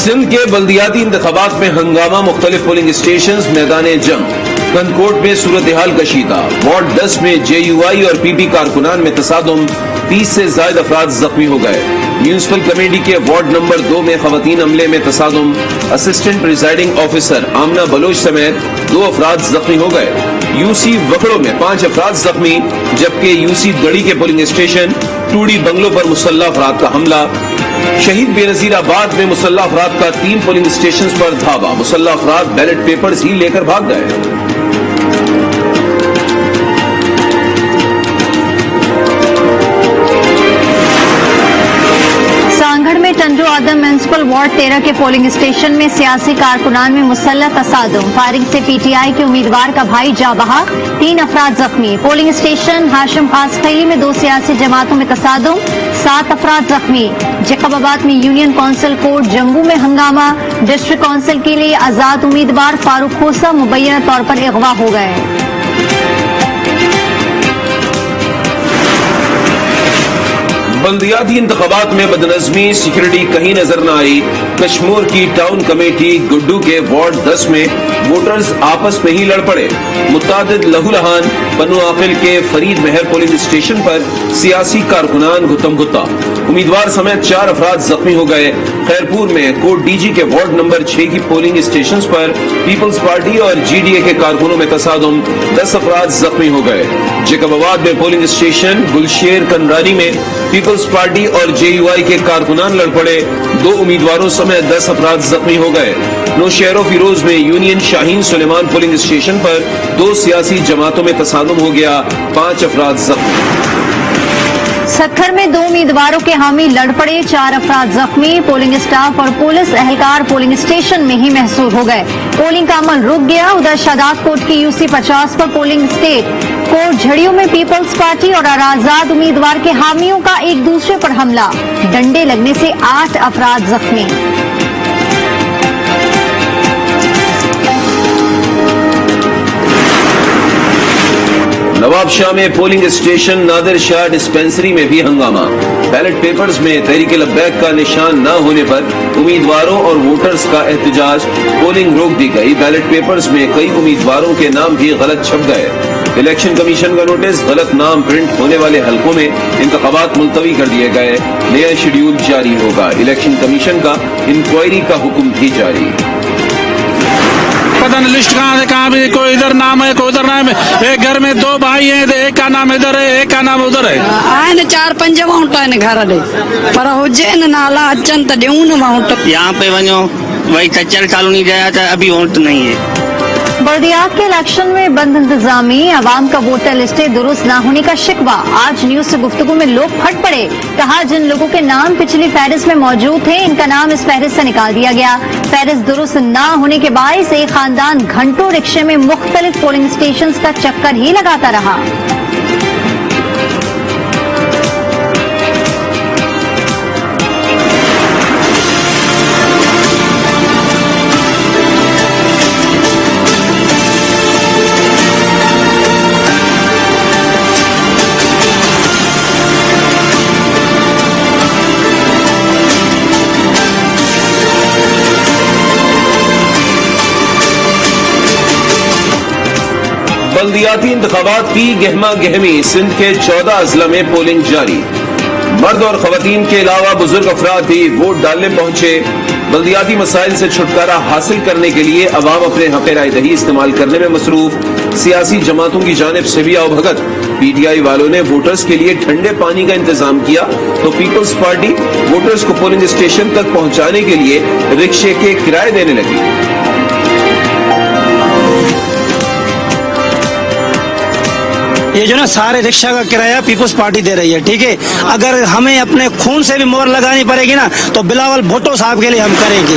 सिंध के बल्दियाती इंतखाबात में हंगामा, मुख्तलिफ पोलिंग स्टेशन मैदान जंग। कनकोट में सूरत हाल कशीदा। वार्ड 10 में JUI और PP कारकुनान में तसादुम, 30 से ज्यादा अफराद जख्मी हो गए। म्यूनिसिपल कमेटी के वार्ड नंबर 2 में खवातीन अमले में तसादुम, असिस्टेंट प्रिजाइडिंग ऑफिसर आमना बलोच समेत 2 अफराद जख्मी हो गए। UC वकड़ों में 5 अफराद जख्मी, जबकि UC गढ़ी के पोलिंग स्टेशन टूडी बंगलों पर मुसल्लह अफराद का हमला। शहीद बेनजीराबाद में मुसल्लह अफराद का 3 पोलिंग स्टेशन पर धावा। मुसल्लह अफराद बैलेट पेपर्स ही लेकर भाग गए। में टंडो आदम म्यूनिसिपल वार्ड 13 के पोलिंग स्टेशन में सियासी कारकुनान में मुसल्लह तसादुम। फायरिंग से PTI के उम्मीदवार का भाई जा बहा, 3 अफराद जख्मी। पोलिंग स्टेशन हाशिम खास खैली में 2 सियासी जमातों में तसादुम, 7 अफराद जख्मी। जैकबाबाद में यूनियन काउंसिल कोर्ट जम्मू में हंगामा। डिस्ट्रिक्ट काउंसिल के लिए आजाद उम्मीदवार फारूक खोसा मुबैना तौर पर अगवा हो गए। बल्दियाती इंतखाबात में बदनज़मी, सिक्योरिटी कहीं नजर न आई। कश्मीर की टाउन कमेटी गुड्डू के वार्ड 10 में वोटर्स आपस में ही लड़ पड़े। मुतादिद लहूलहान। पन्नू आकिल के फरीद महर पोलिंग स्टेशन पर सियासी कारकुनान गुत्तम गुत्ता। उम्मीदवार समेत 4 अफराद जख्मी हो गए। खैरपुर में कोट DG के वार्ड नंबर 6 की पोलिंग स्टेशन पर पीपल्स पार्टी और GDA के कारकुनों में तसादुम, 10 अफराद जख्मी हो गए। जैकबाबाद में पोलिंग स्टेशन गुलशेर कनरानी में पीपल्स पार्टी और JUI के कारकुनान लड़ पड़े। 2 उम्मीदवारों समेत 10 अफराद जख्मी हो गए। नौशहर फिरोज में union Shaheen Suleman polling station पर 2 सियासी जमातों में तसादुम हो गया, 5 अफराद जख्मी। सत्तर में 2 उम्मीदवारों के हामी लड़ पड़े, 4 अफराद जख्मी। पोलिंग स्टाफ और पुलिस एहलकार पोलिंग स्टेशन में ही महसूर हो गए। पोलिंग का अमल रुक गया। उधर शादात कोट की UC 50 पर पोलिंग स्टेट कोट झड़ियों में पीपल्स पार्टी और आजाद उम्मीदवार के हामियों का एक दूसरे पर हमला, डंडे लगने से 8 अफराद जख्मी। नवाब शाह में polling station Nadir Shah dispensary में भी हंगामा। बैलेट पेपर्स में तहरीक लब्बैक का निशान न होने पर उम्मीदवारों और वोटर्स का एहतजाज। पोलिंग रोक दी गई। बैलेट पेपर्स में कई उम्मीदवारों के नाम भी गलत छप गए। इलेक्शन कमीशन का नोटिस, गलत नाम प्रिंट होने वाले हलकों में इंतखाबात मुलतवी कर दिए गए। नया शेड्यूल जारी होगा। इलेक्शन कमीशन का इंक्वायरी का हुक्म भी जारी। पता नहीं लिस्ट कहाँ से कहाँ भी, कोई इधर नाम है कोई उधर नाम है। एक घर में 2 भाई हैं, एक का नाम इधर है एक का नाम उधर है। आए न 4-5 वाउंट आए न घर दे पर हुजे न नाला अचन त ॾियूं न वाउंट। यहाँ पे वञो वही कचर कॉलोनी गया था, अभी वोट नहीं है। बल्दियात के इलेक्शन में बंद इंतजामी, अवाम का वोटर लिस्टें दुरुस्त न होने का शिकवा। आज न्यूज से गुफ्तगू में लोग फट पड़े। कहा जिन लोगों के नाम पिछली फहरिस्त में मौजूद थे, इनका नाम इस फहरिस्त से निकाल दिया गया। फहरिस्त दुरुस्त न होने के बायस एक खानदान घंटों रिक्शे में मुख्तलिफ पोलिंग स्टेशन का चक्कर ही लगाता रहा। बल्दियाती इंतखाबात की गहमा गहमी। सिंध के 14 अजला में पोलिंग जारी। मर्द और खवातीन के अलावा बुजुर्ग अफराद भी वोट डालने पहुंचे। बल्दियाती मसाइल से छुटकारा हासिल करने के लिए अवाम अपने हक़ राय दही इस्तेमाल करने में मसरूफ। सियासी जमातों की जानिब से भी आवभगत। PTI वालों ने वोटर्स के लिए ठंडे पानी का इंतजाम किया तो पीपल्स पार्टी वोटर्स को पोलिंग स्टेशन तक पहुंचाने के लिए रिक्शे के किराए देने लगी। ये जो ना सारे रिक्शा का किराया पीपल्स पार्टी दे रही है, ठीक है। अगर हमें अपने खून से भी मोहर लगानी पड़ेगी ना तो बिलावल भुट्टो साहब के लिए हम करेंगे।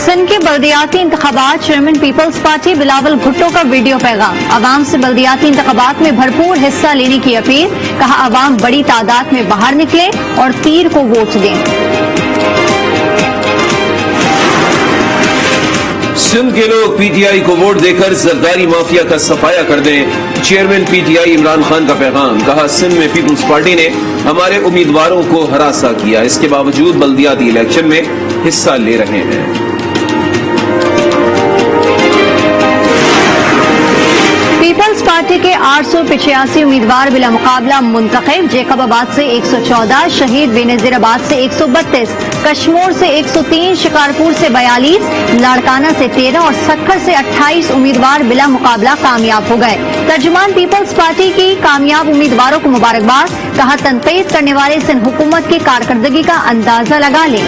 सिंध के बल्दियाती इंतखाबात, चेयरमैन पीपल्स पार्टी बिलावल भुट्टो का वीडियो पैगाम। अवाम से बल्दियाती इंतखाबात में भरपूर हिस्सा लेने की अपील। कहा अवाम बड़ी तादाद में बाहर निकले और पीर को वोट दें। सिंध के लोग पीटीआई को वोट देकर जरदारी माफिया का सफाया कर दें। चेयरमैन पीटीआई इमरान खान का पैगाम। कहा, सिंध में पीपुल्स पार्टी ने हमारे उम्मीदवारों को हरासा किया, इसके बावजूद बल्दियाती इलेक्शन में हिस्सा ले रहे हैं। पीपल्स पार्टी के 885 उम्मीदवार बिला मुकाबला मुंतखब। जेकबाबाद से 114, शहीद बेनजीराबाद से 132, कश्मोर से 103, शिकारपुर से 42, लाड़काना से 13 और सक्खर से 28 उम्मीदवार बिला मुकाबला कामयाब हो गए। तर्जुमान पीपल्स पार्टी की कामयाब उम्मीदवारों को मुबारकबाद। कहा, तनकीद करने वाले सिंध हुकूमत की कारकर्दगी का अंदाजा लगा लें।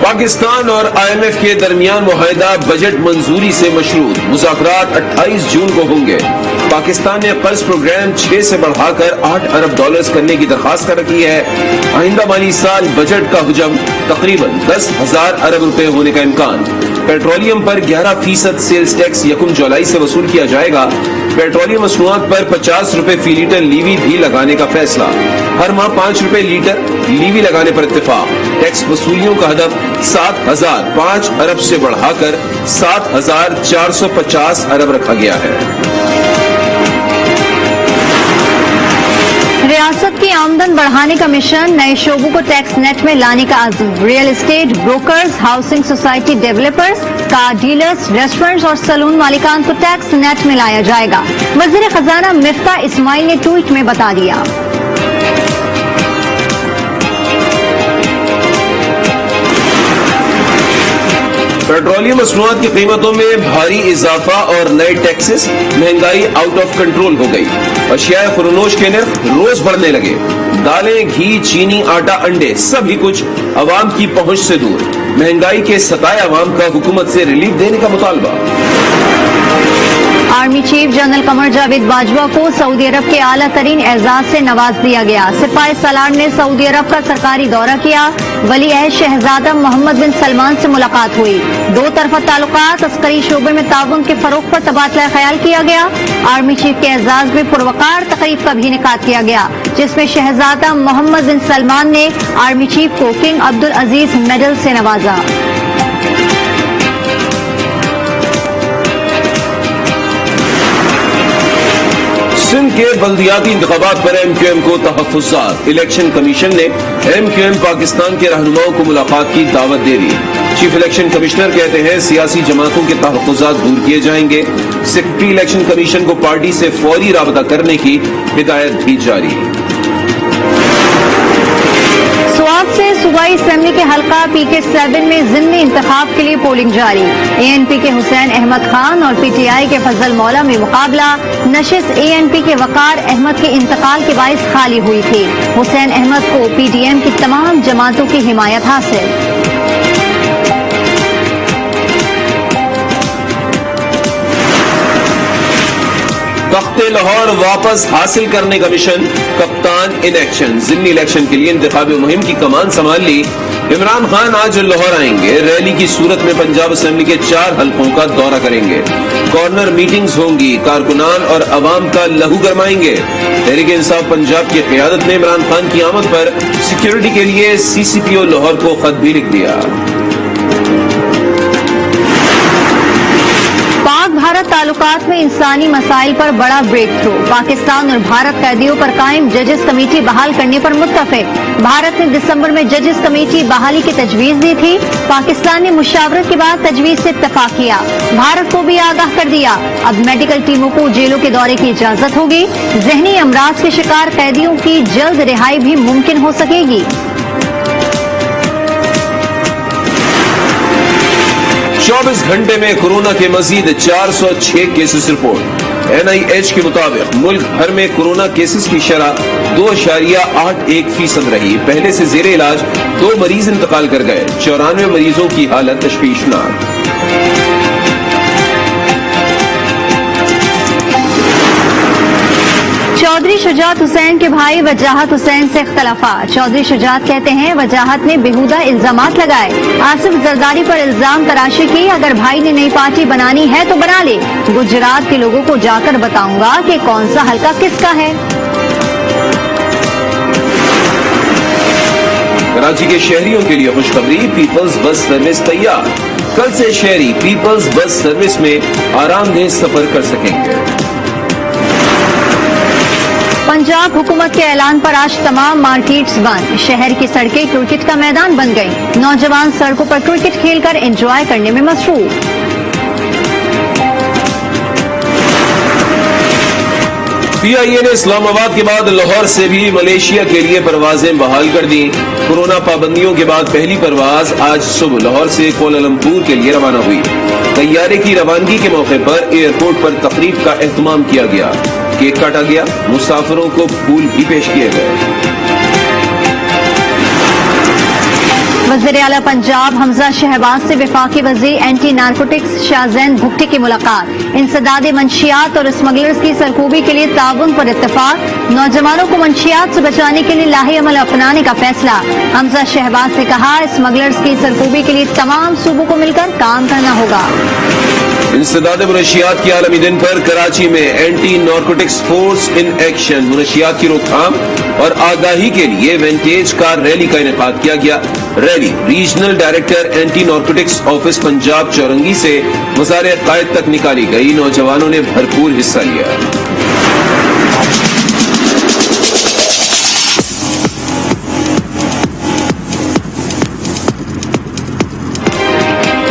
पाकिस्तान और IMF के दरमियान मुआहिदा बजट मंजूरी से मशरूत। मुज़ाकरात 28 जून को होंगे। पाकिस्तान ने कर्ज प्रोग्राम 6 से बढ़ाकर 8 अरब डॉलर्स करने की दरखास्त कर रखी है। आइंदा माली साल बजट का हुजम तकरीबन 10,000 अरब रुपए होने का इम्कान। पेट्रोलियम पर 11% सेल्स टैक्स 1 जुलाई से वसूल किया जाएगा। पेट्रोलियम मसनूआत पर 50 रुपए फी लीटर लीवी भी लगाने का फैसला। हर माह 5 रुपए लीटर लीवी लगाने पर इत्तेफाक। टैक्स वसूलियों का हदफ 7,005 अरब से बढ़ाकर 7,450 अरब रखा गया है। रियासत की आमदन बढ़ाने का मिशन। नए शोबों को टैक्स नेट में लाने का आज़म। Real estate brokers, housing society developers, car dealers, restaurants और सैलून मालिकान को टैक्स नेट में लाया जाएगा। वज़ीर खजाना मिफ्ता इस्माइल ने ट्वीट में बता दिया। पेट्रोलियम मसनूआत की कीमतों में भारी इजाफा और नए टैक्सेस, महंगाई आउट ऑफ कंट्रोल हो गई। अशियाए खुरनोश के नर्ख रोज बढ़ने लगे। दालें, घी, चीनी, आटा, अंडे सभी कुछ अवाम की पहुंच से दूर। महंगाई के सताए अवाम का हुकूमत से रिलीफ देने का मुतालबा। Army chief general Qamar Javed Bajwa को सऊदी अरब के आला तरीन एजाज से नवाज दिया गया। सिपाही सलार ने सऊदी अरब का सरकारी दौरा किया। वली अहद शहजादा मोहम्मद बिन सलमान से मुलाकात हुई। दो तरफा ताल्लुकात, अस्करी शोबे में ताउन के फरोग पर तबादला ख्याल किया गया। आर्मी चीफ के एजाज में पुरवकार तकरीब का भी इनेकाद किया गया, जिसमें शहजादा मोहम्मद बिन सलमान ने आर्मी चीफ को किंग अब्दुल अजीज मेडल से नवाजा। सिंध के बल्दियाती इंतखाबात पर MQM को तहफ्फुज़ात। इलेक्शन कमीशन ने MQM पाकिस्तान के रहनुमाओं को मुलाकात की दावत दे दी। चीफ इलेक्शन कमिश्नर कहते हैं, सियासी जमातों के तहफ्फुज़ात दूर किए जाएंगे। सेक्रेटरी इलेक्शन कमीशन को पार्टी से फौरी राबता करने की हिदायत भी जारी। स्वात से सूबाई असेंबली के हल्का PK7 में ज़िमनी इंतखाब के लिए पोलिंग जारी। ANP के हुसैन अहमद खान और PTI के फजल मौला में मुकाबला। नशिस्त ANP के वकार अहमद के इंतकाल के बाइस खाली हुई थी। हुसैन अहमद को PDM की तमाम जमातों की हिमायत हासिल। तख्ते लाहौर वापस हासिल करने का मिशन। कप्तान इन एक्शन। ज़िमनी इलेक्शन के लिए इंतखाबी मुहिम की कमान संभाल ली। इमरान खान आज लाहौर आएंगे। रैली की सूरत में पंजाब असेंबली के 4 हलकों का दौरा करेंगे। कॉर्नर मीटिंग्स होंगी। कारकुनान और अवाम का लहू गरमाएंगे। तहरीक इंसाफ पंजाब की क़यादत ने इमरान खान की आमद पर सिक्योरिटी के लिए CCPO लाहौर को खत भी लिख दिया। पाक भारत ताल्लुकात में इंसानी मसाइल पर बड़ा ब्रेक थ्रू। पाकिस्तान और भारत कैदियों पर कायम जजेस कमेटी बहाल करने पर मुत्तफिक। भारत ने दिसंबर में जजेस कमेटी बहाली की तजवीज दी थी। पाकिस्तान ने मुशावरत के बाद तजवीज से इत्तफाक किया। भारत को भी आगाह कर दिया। अब मेडिकल टीमों को जेलों के दौरे की इजाजत होगी। जहनी अमराज के शिकार कैदियों की जल्द रिहाई भी मुमकिन हो सकेगी। 24 घंटे में कोरोना के मजीद 406 केसेस रिपोर्ट। NIH के मुताबिक मुल्क भर में कोरोना केसेस की शरह 2.81% रही। पहले से जेरे इलाज 2 मरीज इंतकाल कर गए। 94 मरीजों की हालत तशवीशनाक। चौधरी शुजात हुसैन के भाई वजाहत हुसैन से इख्तलाफात। चौधरी शुजात कहते हैं, वजाहत ने बेहुदा इल्जामात लगाए। आसिफ जरदारी पर इल्जाम तराशी की। अगर भाई ने नई पार्टी बनानी है तो बना ले। गुजरात के लोगों को जाकर बताऊंगा कि कौन सा हल्का किसका है। कराची के शहरियों के लिए खुशखबरी, पीपल्स बस सर्विस तैयार। कल से शहरी पीपल्स बस सर्विस में आरामदेह सफर कर सकेंगे। पंजाब हुकूमत के ऐलान पर आज तमाम मार्केट्स बंद। शहर की सड़कें क्रिकेट का मैदान बन गईं। नौजवान सड़कों पर क्रिकेट खेलकर एंजॉय करने में मसरूफ। PIA ने इस्लामाबाद के बाद लाहौर से भी मलेशिया के लिए परवाजें बहाल कर दी। कोरोना पाबंदियों के बाद पहली परवाज आज सुबह लाहौर से कोलालमपुर के लिए रवाना हुई। तैयारे की रवानगी के मौके पर एयरपोर्ट पर तकरीब का एहतमाम किया गया, केक काटा गया, मुसाफिरों को फूल भी पेश किए गए। वज़ीर आला पंजाब हमजा शहबाज से वफाकी वज़ीर एंटी नारकोटिक्स शाहजैन भुट्टी की मुलाकात। इंसदाद मंशियात और स्मगलर्स की सरकूबी के लिए ताउन पर इत्तफाक। नौजवानों को मंशियात से बचाने के लिए लाही अमल अपनाने का फैसला। हमजा शहबाज से कहा, स्मगलर्स की सरकूबी के लिए तमाम सूबों को मिलकर काम करना होगा। इंसदाद मुनशियात के आलमी दिन पर कराची में anti narcotics force in action, मुनशियात की रोकथाम और आगाही के लिए विंटेज कार रैली का इनेकाद किया गया। Rally regional director anti narcotics office Punjab Chowrangi से वज़ारे कायद तक निकाली गई। नौजवानों ने भरपूर हिस्सा लिया।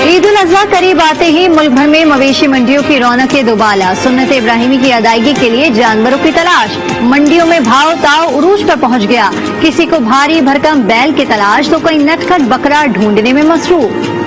ईद उल अजहा करीब आते ही मुल्क भर में मवेशी मंडियों की रौनकें दोबाला। सुन्नत इब्राहिमी की अदायगी के लिए जानवरों की तलाश। मंडियों में भाव ताव उरूज पर पहुंच गया। किसी को भारी भरकम बैल की तलाश तो कोई नटखट बकरा ढूंढने में मसरूफ।